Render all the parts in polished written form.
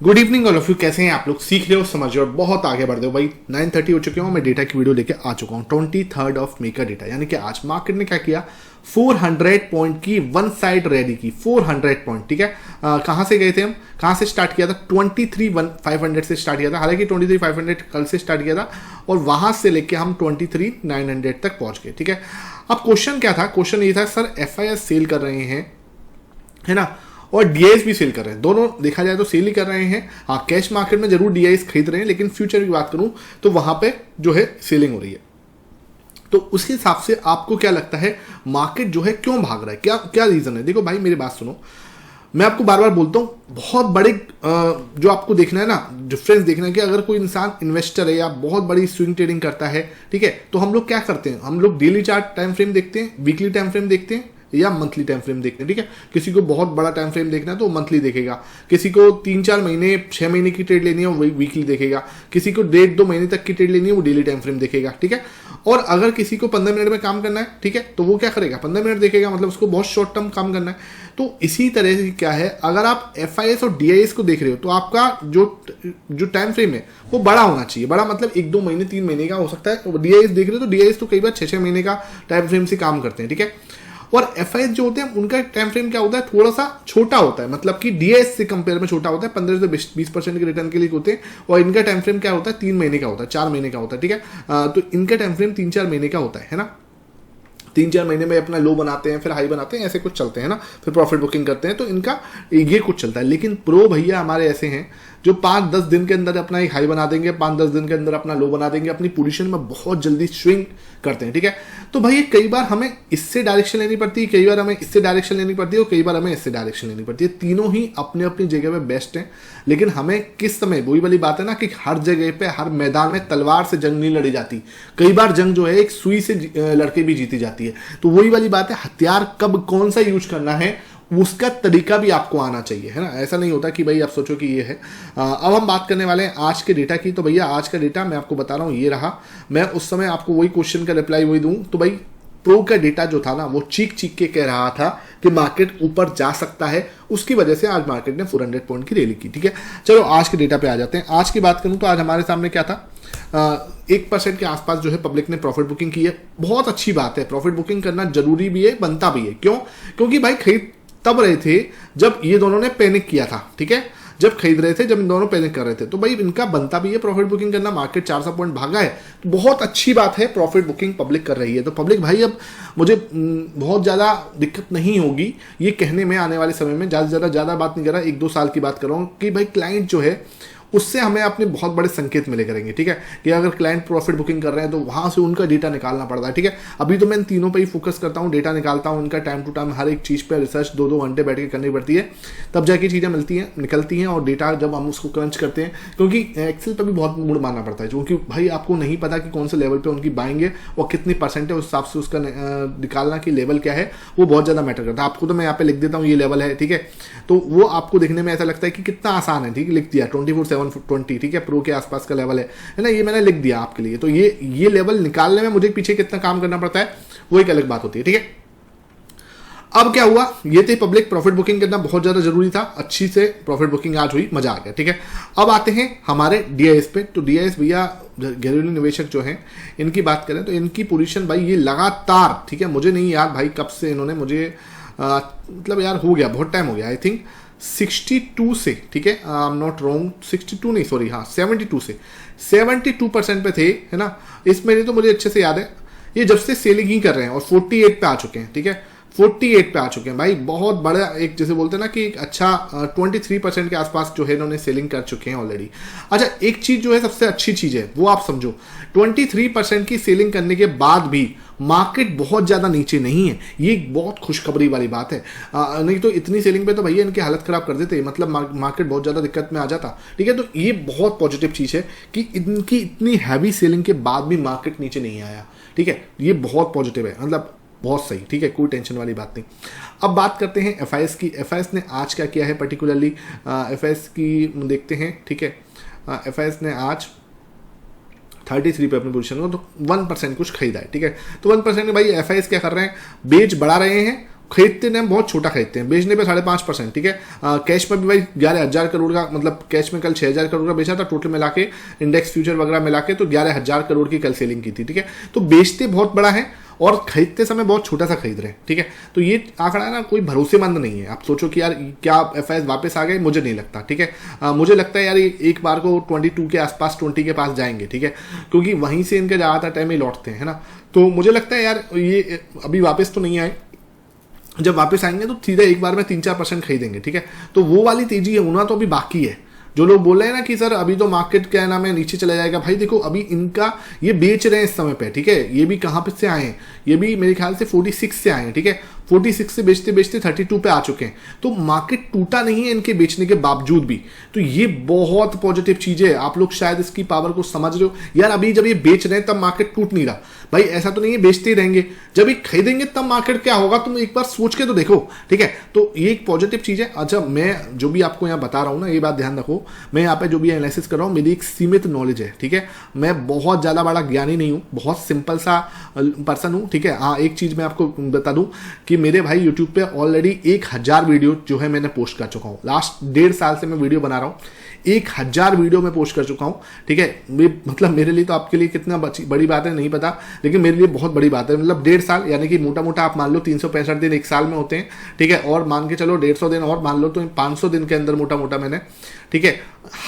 Good evening all of you. कैसे हैं आप लोग? सीख रहे हो, समझ रहे हो, बहुत आगे बढ़ रहे हो भाई। 9:30 हो चुके हो, मैं डेटा की वीडियो लेके आ चुका हूँ। 23 ऑफ मई का डेटा, यानी कि आज मार्केट ने क्या किया, 400 पॉइंट की वन साइड रैली की। 400 पॉइंट, ठीक है। कहाँ से गए थे हम, कहाँ से स्टार्ट किया था? 23,500 से स्टार्ट किया था। हालांकि 23,500 कल से स्टार्ट किया था और वहां से लेके हम 23,900 तक पहुंच गए, ठीक है। अब क्वेश्चन क्या था? क्वेश्चन ये था, सर FIS सेल कर रहे हैं, है ना, और डीआईएस भी सेल कर रहे हैं। दोनों देखा जाए तो सेल ही कर रहे हैं। हाँ, कैश मार्केट में जरूर डीआईएस खरीद रहे हैं, लेकिन फ्यूचर की बात करूं तो वहां पे जो है सेलिंग हो रही है। तो उस हिसाब से आपको क्या लगता है, मार्केट जो है क्यों भाग रहा है? क्या क्या रीजन है? देखो भाई, मेरी बात सुनो। मैं आपको बार बार बोलता हूँ, बहुत बड़े जो आपको देखना है ना, डिफरेंस देखना है कि अगर कोई इंसान इन्वेस्टर है या बहुत बड़ी स्विंग ट्रेडिंग करता है, ठीक है, तो हम लोग क्या करते हैं? हम लोग डेली चार्ट टाइम फ्रेम देखते हैं, वीकली टाइम फ्रेम देखते हैं या मंथली टाइम फ्रेम देखते हैं, ठीक है। किसी को बहुत बड़ा टाइम फ्रेम देखना है तो मंथली देखेगा, किसी को 3-4 महीने 6 महीने की ट्रेड लेनी है वो वीकली देखेगा, किसी को 1.5-2 महीने तक की ट्रेड लेनी है वो डेली टाइम फ्रेम देखेगा, ठीक है। और अगर किसी को 15 मिनट में काम करना है, ठीक है, तो वो क्या करेगा? 15 मिनट देखेगा, मतलब उसको बहुत शॉर्ट टर्म काम करना है। तो इसी तरह से क्या है, अगर आप FIS और DIS को देख रहे हो तो आपका जो टाइम फ्रेम है वो बड़ा होना चाहिए। बड़ा मतलब 1-2 महीने 3 महीने का हो सकता है। DIS देख रहे हो तो DIS तो कई बार 6-6 महीने का टाइम फ्रेम से काम करते हैं, ठीक है। और FIS जो होते हैं उनका टाइम फ्रेम क्या होता है, थोड़ा सा छोटा होता है, मतलब कि DIS से कंपेयर में छोटा होता है। 15 से 20% के रिटर्न के लिए होते हैं। और इनका टाइम फ्रेम क्या होता है, 3 महीने का होता है, 4 महीने का होता है, ठीक है। तो इनका टाइम फ्रेम 3-4 महीने का होता है ना। 3-4 महीने में अपना लो बनाते हैं, फिर हाई बनाते हैं, ऐसे कुछ चलते हैं ना, फिर प्रॉफिट बुकिंग करते हैं, तो इनका ये कुछ चलता है। लेकिन प्रो भैया हमारे ऐसे हैं जो 5-10 दिन के अंदर अपना एक हाई बना देंगे, 5-10 दिन के अंदर अपना लो बना देंगे, अपनी पोजीशन में बहुत जल्दी स्विंग करते हैं, ठीक है। तो भाई कई बार हमें इससे डायरेक्शन लेनी पड़ती है, कई बार हमें इससे डायरेक्शन लेनी पड़ती है और कई बार हमें इससे डायरेक्शन लेनी पड़ती है। तीनों ही अपने अपनी जगह पे बेस्ट हैं, लेकिन हमें किस समय, वही वाली बात है ना कि हर जगह पे, हर मैदान में तलवार से जंग नहीं लड़ी जाती। कई बार जंग जो है एक सुई से लड़के भी जीती जाती है। तो वही वाली बात है, हथियार कब कौन सा यूज करना है उसका तरीका भी आपको आना चाहिए, है ना। ऐसा नहीं होता कि भाई आप सोचो कि ये है। अब हम बात करने वाले हैं आज के डेटा की। तो भैया आज का डेटा मैं आपको बता रहा हूँ, ये रहा। मैं उस समय आपको वही क्वेश्चन का रिप्लाई वही दूं। तो भाई प्रो का डेटा जो था ना, वो चीख चीख के कह रहा था कि मार्केट ऊपर जा सकता है। उसकी वजह से आज मार्केट ने 400 पॉइंट की रैली की, ठीक है। चलो आज के डेटा पे आ जाते हैं। आज की बात करूं तो आज हमारे सामने क्या था, 1% के आसपास जो है पब्लिक ने प्रॉफिट बुकिंग की है। बहुत अच्छी बात है, प्रॉफिट बुकिंग करना जरूरी भी है, बनता भी है। क्यों? क्योंकि भाई खरीद तब रहे थे जब ये दोनों ने पैनिक किया था, ठीक है। जब खरीद रहे थे, जब इन दोनों पैनिक कर रहे थे, तो भाई इनका बनता भी है प्रॉफिट बुकिंग करना। मार्केट 400 पॉइंट भागा है, तो बहुत अच्छी बात है, प्रॉफिट बुकिंग पब्लिक कर रही है। तो पब्लिक भाई अब मुझे बहुत ज़्यादा दिक्कत नहीं होगी ये कहने में, आने वाले समय में ज़्यादा बात नहीं कर रहा, 1-2 साल की बात कर रहा हूँ कि भाई क्लाइंट जो है उससे हमें अपने बहुत बड़े संकेत मिले करेंगे, ठीक है। कि अगर क्लाइंट प्रॉफिट बुकिंग कर रहे हैं तो वहां से उनका डेटा निकालना पड़ता है, ठीक है। अभी तो मैं इन तीनों पे ही फोकस करता हूँ, डेटा निकालता हूँ, उनका टाइम टू टाइम हर एक चीज़ पे रिसर्च 2-2 घंटे बैठ के करनी पड़ती है, तब जाके चीज़ें मिलती हैं, निकलती हैं। और डेटा जब हम उसको क्रंच करते हैं, क्योंकि एक्सेल पर भी बहुत मूड मारना पड़ता है, क्योंकि भाई आपको नहीं पता कि कौन से लेवल पर उनकी बाइंग है और कितनी परसेंट है, उस हिसाब से उसका निकालना कि लेवल क्या है, वो बहुत ज़्यादा मैटर करता है। आपको तो मैं यहाँ पे लिख देता हूँ ये लेवल है, ठीक है। तो वो आपको देखने में ऐसा लगता है कि कितना आसान है, ठीक है, लिख दिया 24/7 ठीक है, प्रो के आसपास का लेवल है ना, ये मैंने लिख दिया आपके लिए। तो ये लेवल निकालने में मुझे पीछे कितना काम करना पड़ता है वो एक अलग बात होती है, ठीक है। अब क्या हुआ, ये थे पब्लिक, प्रॉफिट बुकिंग करना बहुत ज्यादा जरूरी था, अच्छी से प्रॉफिट बुकिंग आज हुई, मजा आ गया, ठीक है। अब आते हैं हमारे DIS पे। तो DIS भैया घरेलू निवेशक जो हैं, इनकी बात करें तो इनकी पोजीशन भाई ये लगातार, ठीक है, मुझे नहीं याद भाई कब से इन्होंने मुझे मतलब यार हो गया, बहुत टाइम हो गया, आई थिंक 62 से, ठीक है, आई एम नॉट रॉन्ग, 62 नहीं, सॉरी, हाँ 72 से 72% पे थे, है ना। इस महीने तो मुझे अच्छे से याद है, ये जब से सेलिंग ही कर रहे हैं और 48 पे आ चुके हैं, ठीक है, 48 पे आ चुके हैं भाई। बहुत बड़ा एक, जैसे बोलते हैं ना कि एक अच्छा 23% के आसपास जो है इन्होंने सेलिंग कर चुके हैं ऑलरेडी। अच्छा, एक चीज जो है सबसे अच्छी चीज है वो आप समझो, 23% की सेलिंग करने के बाद भी मार्केट बहुत ज्यादा नीचे नहीं है। ये एक बहुत खुशखबरी वाली बात है। नहीं तो इतनी सेलिंग पे तो भैया इनकी हालत खराब कर देते, मतलब मार्केट बहुत ज्यादा दिक्कत में आ जाता, ठीक है। तो ये बहुत पॉजिटिव चीज है कि इनकी इतनी हैवी सेलिंग के बाद भी मार्केट नीचे नहीं आया, ठीक है। ये बहुत पॉजिटिव है, मतलब बहुत सही, ठीक है, कोई टेंशन वाली बात नहीं। अब बात करते हैं FIS की। FIS ने आज क्या किया है पर्टिकुलरली, FIS की देखते हैं, ठीक है। FIS ने आज 33 पे अपनी पोजीशन को तो 1% कुछ खरीदा है, ठीक है। तो 1% में भाई FIS क्या कर रहे हैं, बेच बढ़ा रहे हैं, खरीदते हैं बहुत छोटा खरीदते हैं, बेचने पे 5.5%, ठीक है। कैश में भी भाई 11,000 करोड़ का, मतलब कैश में कल 6,000 करोड़ का बेचा था, टोटल मिला के इंडेक्स फ्यूचर वगैरह मिला के तो 11,000 करोड़ की कल सेलिंग की थी, ठीक है। तो बेचते बहुत बड़ा है और खरीदते समय बहुत छोटा सा खरीद रहे हैं, ठीक है। तो ये आंकड़ा है ना कोई भरोसेमंद नहीं है। आप सोचो कि यार क्या एफआईएस वापस आ गए, मुझे नहीं लगता, ठीक है। मुझे लगता है यार एक बार को 22 के आसपास 20 के पास जाएंगे, ठीक है, क्योंकि वहीं से इनका ज़्यादातर टाइम ही लौटते हैं, है ना। तो मुझे लगता है यार ये अभी वापस तो नहीं आए, जब वापस आएंगे तो सीधा एक बार में 3-4% खरीदेंगे, ठीक है। तो वो वाली तेजी है उन्हें तो अभी बाकी है। जो लोग बोल रहे हैं ना कि सर अभी तो मार्केट क्या नाम है नीचे चला जाएगा, भाई देखो अभी इनका ये बेच रहे हैं इस समय पे, ठीक है। ये भी कहाँ पे से आए हैं, ये भी मेरे ख्याल से 46 से आए हैं, ठीक है। 46 से बेचते बेचते 32 पे आ चुके हैं। तो मार्केट टूटा नहीं है इनके बेचने के बावजूद भी, तो ये बहुत पॉजिटिव चीज है। आप लोग शायद इसकी पावर को समझ रहे हो यार। अभी जब ये बेच रहे हैं तब मार्केट टूट नहीं रहा भाई, ऐसा तो नहीं है बेचते ही रहेंगे, जब ये खरीदेंगे तब मार्केट क्या होगा तुम एक बार सोच के तो देखो, ठीक है। तो ये एक पॉजिटिव चीज है। अच्छा, मैं जो भी आपको यहाँ बता रहा हूँ ना, ये बात ध्यान रखो, मैं यहाँ पे जो भी एनालिसिस कर रहा हूँ मेरी एक सीमित नॉलेज है, ठीक है। मैं बहुत ज्यादा बड़ा ज्ञानी नहीं हूँ, बहुत सिंपल सा पर्सन हूँ, ठीक है। हाँ, एक चीज मैं आपको बता दूं कि मेरे भाई यूट्यूब पे ऑलरेडी 1000 वीडियो जो है मैंने पोस्ट कर चुका हूँ। लास्ट 1.5 साल से मैं वीडियो बना रहा हूँ, 1000 वीडियो में पोस्ट कर चुका हूँ, ठीक है। मतलब मेरे लिए तो आपके लिए कितना बड़ी बात है नहीं पता, लेकिन मेरे लिए बहुत बड़ी बात है। मतलब 1.5 साल यानी कि मोटा मोटा आप मान लो 365 दिन एक साल में होते हैं, ठीक है। और मान के चलो 150 दिन और मान लो तो 500 दिन के अंदर मोटा मोटा मैंने, ठीक है,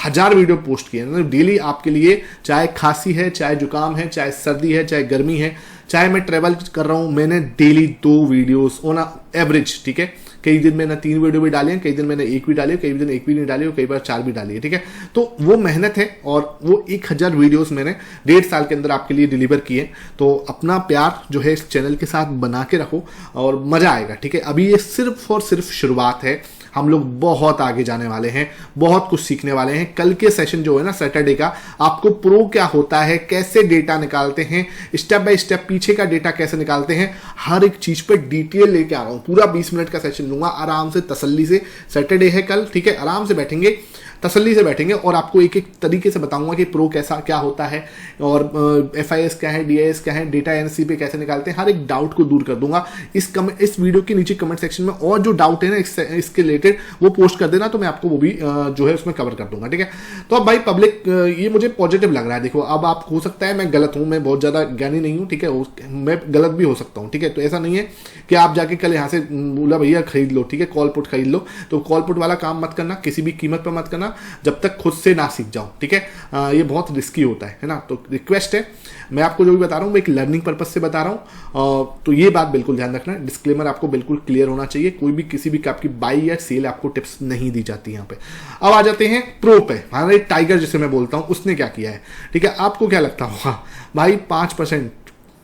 1000 वीडियो पोस्ट किए हैं डेली आपके लिए। चाहे खांसी है, चाहे जुकाम है, चाहे सर्दी है, चाहे गर्मी है, चाहे मैं ट्रेवल कर रहा हूं, मैंने डेली 2 वीडियोस ऑन एवरेज, ठीक है। कई दिन मैंने 3 वीडियो भी डाली है, कई दिन मैंने 1 भी डाली है, कई दिन 1 भी नहीं डाली है, कई बार 4 भी डाली है, ठीक है। तो वो मेहनत है और वो 1000 वीडियोस मैंने 1.5 साल के अंदर आपके लिए डिलीवर किए। तो अपना प्यार जो है इस चैनल के साथ बना के रखो और मजा आएगा, ठीक है। अभी ये सिर्फ और सिर्फ शुरुआत है, हम लोग बहुत आगे जाने वाले हैं, बहुत कुछ सीखने वाले हैं। कल के सेशन जो है ना सैटरडे का, आपको प्रो क्या होता है, कैसे डेटा निकालते हैं, स्टेप बाय स्टेप पीछे का डेटा कैसे निकालते हैं, हर एक चीज पे डिटेल लेके आ रहा हूं। पूरा 20 मिनट का सेशन लूंगा आराम से, तसल्ली से। सैटरडे है कल, ठीक है, आराम से बैठेंगे, तसल्ली से बैठेंगे और आपको एक एक तरीके से बताऊंगा कि प्रो कैसा क्या होता है और एफआईएस क्या है, डीआईएस क्या है, डेटा एनसी पे कैसे निकालते हैं, हर एक डाउट को दूर कर दूंगा। इस वीडियो के नीचे कमेंट सेक्शन में और जो डाउट है ना इसके रिलेटेड वो पोस्ट कर देना, तो मैं आपको वो भी जो है उसमें कवर कर दूंगा, ठीक है। तो अब भाई पब्लिक ये मुझे पॉजिटिव लग रहा है। देखो अब आप हो सकता है मैं गलत हूं, मैं बहुत ज्यादा ज्ञानी नहीं हूं, ठीक है, मैं गलत भी हो सकता हूं, ठीक है। तो ऐसा नहीं है कि आप जाके कल यहाँ से बोला भैया खरीद लो, ठीक है, कॉल पुट खरीद लो, तो कॉल पुट वाला काम मत करना, किसी भी कीमत पर मत करना जब तक खुद से ना सीख जाओ, ठीक है। ये बहुत रिस्की होता है ना। तो रिक्वेस्ट है, मैं आपको जो भी बता रहा हूँ मैं एक लर्निंग पर्पस से बता रहा हूँ, तो ये बात बिल्कुल ध्यान रखना, डिस्क्लेमर आपको बिल्कुल क्लियर होना चाहिए। कोई भी किसी भी आपकी बाई या सेल आपको टिप्स नहीं दी जाती यहाँ पे। अब आ जाते हैं प्रो पे। हमारे टाइगर जिसे मैं बोलता हूँ उसने क्या किया है, ठीक है। आपको क्या लगता होगा भाई 5%,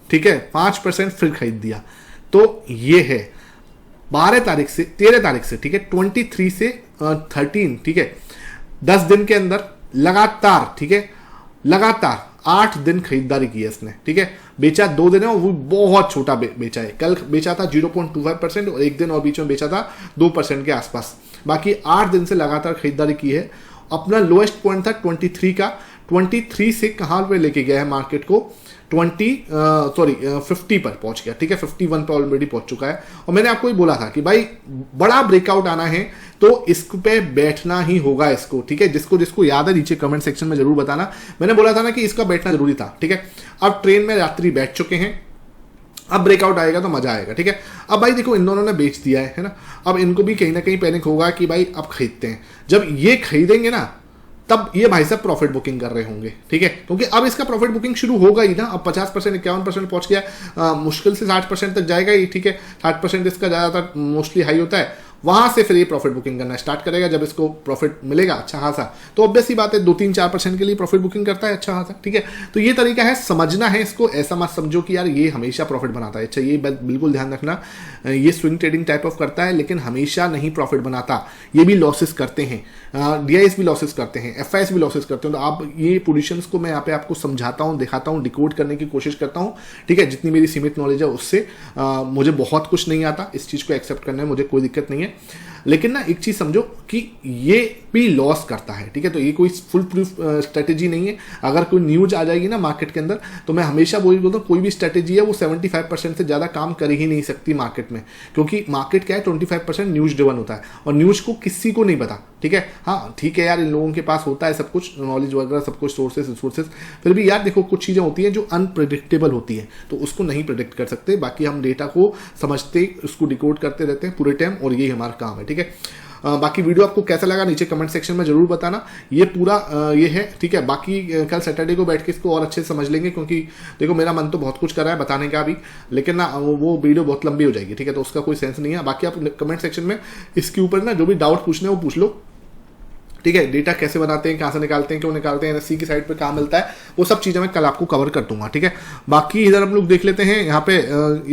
ठीक है, 5% फिर खरीद दिया। तो ये है 12 तारीख से 13 तारीख से, ठीक है, 23 से 13, ठीक है, 10 दिन के अंदर लगातार, ठीक है, लगातार 8 दिन खरीदारी की है इसने, ठीक है। बेचा 2 दिन है और वो बहुत छोटा बेचा है। कल बेचा था 0.25% और एक दिन और बीच में बेचा था 2% के आसपास। बाकी 8 दिन से लगातार खरीदारी की है। अपना लोएस्ट पॉइंट था 23 का, 23 से कहां पे लेके गया है मार्केट को, 50 पर पहुंच गया, ठीक है, 51 पे ऑलरेडी पहुंच चुका है। और मैंने आपको ही बोला था कि भाई बड़ा ब्रेकआउट आना है तो इस पे बैठना ही होगा इसको, ठीक है। जिसको जिसको याद है नीचे कमेंट सेक्शन में जरूर बताना। मैंने बोला था ना कि इसका बैठना जरूरी था, ठीक है। अब ट्रेन में यात्री बैठ चुके हैं, अब ब्रेकआउट आएगा तो मजा आएगा, ठीक है। अब भाई देखो इन दोनों ने बेच दिया है ना, अब इनको भी कहीं ना कहीं पैनिक होगा कि भाई अब खरीदते हैं। जब ये खरीदेंगे ना तब ये भाई साहब प्रॉफिट बुकिंग कर रहे होंगे, ठीक है, क्योंकि अब इसका प्रॉफिट बुकिंग शुरू होगा ही ना। अब 50% 51% पहुंच गया, मुश्किल से 60% तक जाएगा ही, ठीक है। 60% इसका ज्यादातर मोस्टली हाई होता है, वहां से फिर ये प्रॉफिट बुकिंग करना स्टार्ट करेगा। जब इसको प्रॉफिट मिलेगा अच्छा खासा, तो ऑब्वियस ही बात है 2-3-4% के लिए प्रॉफिट बुकिंग करता है अच्छा खासा, ठीक है। तो ये तरीका है, समझना है इसको। ऐसा मत समझो कि यार ये हमेशा प्रॉफिट बनाता है। अच्छा, ये बिल्कुल ध्यान रखना, ये स्विंग ट्रेडिंग टाइप ऑफ करता है लेकिन हमेशा नहीं प्रॉफिट बनाता। ये भी लॉसेस करते हैं, डीआईएस भी लॉसेस करते हैं, एफआईएस भी लॉसेस करते हैं। तो आप ये पोजीशंस को मैं यहाँ पे आपको समझाता हूँ, दिखाता हूँ, डिकोड करने की कोशिश करता हूँ, ठीक है। जितनी मेरी सीमित नॉलेज है उससे मुझे बहुत कुछ नहीं आता, इस चीज को एक्सेप्ट करने में मुझे कोई दिक्कत नहीं है। लेकिन ना एक चीज समझो कि ये भी लॉस करता है, ठीक है। तो ये कोई फुल प्रूफ स्ट्रेटेजी नहीं है। अगर कोई न्यूज आ जाएगी ना मार्केट के अंदर, तो मैं हमेशा वही बोलता हूँ, कोई भी स्ट्रेटेजी है वो 75% से ज़्यादा काम कर ही नहीं सकती मार्केट में, क्योंकि मार्केट क्या है 25% न्यूज ड्रिवन होता है और न्यूज को किसी को नहीं पता, ठीक है। हाँ ठीक है यार, इन लोगों के पास होता है सब कुछ, नॉलेज वगैरह सब कुछ, सोर्सेज, फिर भी यार देखो कुछ चीज़ें होती हैं जो अनप्रिडिक्टेबल होती है, तो उसको नहीं प्रिडिक्ट कर सकते। बाकी हम डेटा को समझते, उसको डिकोड करते रहते हैं पूरे टाइम, और यही हमारा काम है, ठीक है। बाकी वीडियो आपको कैसा लगा नीचे कमेंट सेक्शन में जरूर बताना। ये पूरा ये है, ठीक है। बाकी कल सैटरडे को बैठ के इसको और अच्छे से समझ लेंगे, क्योंकि देखो मेरा मन तो बहुत कुछ कर रहा है बताने का भी, लेकिन ना वो वीडियो बहुत लंबी हो जाएगी, ठीक है। तो उसका कोई सेंस नहीं है। बाकी आप कमेंट सेक्शन में इसके ऊपर ना जो भी डाउट पूछने वो पूछ लो, ठीक है। डेटा कैसे बनाते हैं, कहाँ से निकालते हैं, क्यों निकालते हैं, एनएससी की साइट पे कहाँ मिलता है, वो सब चीज़ें मैं कल आपको कवर कर दूंगा, ठीक है। बाकी इधर हम लोग देख लेते हैं, यहाँ पे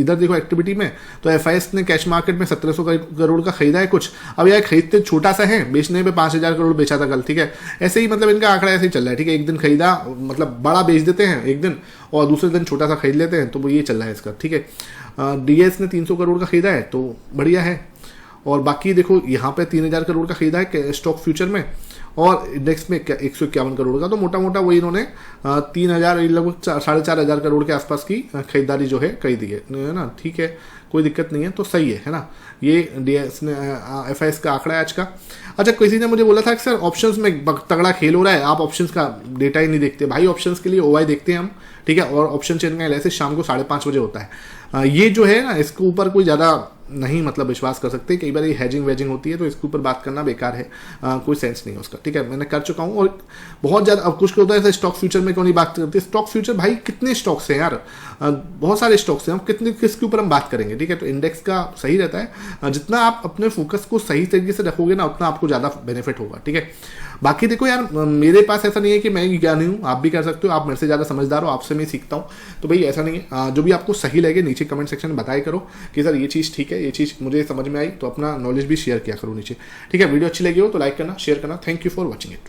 इधर देखो एक्टिविटी में, तो एफआईएस ने कैश मार्केट में 1700 करोड़ का खरीदा है कुछ। अब यार खरीदते छोटा सा है, बेचने में 5000 करोड़ बेचा था कल, ठीक है। ऐसे ही मतलब इनका आंकड़ा ऐसे ही चल रहा है, ठीक है। एक दिन खरीदा, मतलब बड़ा बेच देते हैं एक दिन, और दूसरे दिन छोटा सा खरीद लेते हैं, तो वो ये चल रहा है इसका, ठीक है। डीएस ने 300 करोड़ का खरीदा है, तो बढ़िया है। और बाकी देखो यहाँ पे 3000 करोड़ का खरीदा है स्टॉक फ्यूचर में, और इंडेक्स में 151 करोड़ का। तो मोटा मोटा वही इन्होंने 3000 लगभग 4500 करोड़ के आसपास की खरीदारी जो है खरीदी है ना, ठीक है। कोई दिक्कत नहीं है, तो सही है ना। ये डीएस ने एफआईएस का आंकड़ा है आज का। अच्छा, किसी ने मुझे बोला था कि सर ऑप्शंस में तगड़ा खेल हो रहा है, आप ऑप्शंस का डेटा ही नहीं देखते। भाई ऑप्शंस के लिए ओवाई देखते हैं हम, ठीक है। और ऑप्शन चेन का एनालिसिस शाम को 5:30 बजे होता है। ये जो है ना, इसके ऊपर कोई ज़्यादा नहीं मतलब विश्वास कर सकते। कई बार ये हैजिंग वेजिंग होती है, तो इसके ऊपर बात करना बेकार है, कोई सेंस नहीं है उसका, ठीक है। मैंने कर चुका हूँ। और बहुत ज़्यादा अब कुछ होता है स्टॉक फ्यूचर में क्यों नहीं बात करते। स्टॉक फ्यूचर भाई कितने स्टॉक्स हैं यार, बहुत सारे स्टॉक्स हैं, हम किसके ऊपर हम बात करेंगे, ठीक है। तो इंडेक्स का सही रहता है, जितना आप अपने फोकस को सही तरीके से रखोगे ना, उतना आपको ज़्यादा बेनिफिट होगा, ठीक है। बाकी देखो यार, मेरे पास ऐसा नहीं है कि मैं ज्ञानी हूँ, आप भी कर सकते हो, आप मेरे से ज़्यादा समझदार हो, आपसे मैं सीखता हूँ। तो भाई ऐसा नहीं है, जो भी आपको सही लगे नीचे कमेंट सेक्शन में बताया करो कि सर ये चीज़ ठीक है, ये चीज़ मुझे समझ में आई, तो अपना नॉलेज भी शेयर किया करो नीचे, ठीक है। वीडियो अच्छी लगी हो तो लाइक करना, शेयर करना। Thank you for watching it.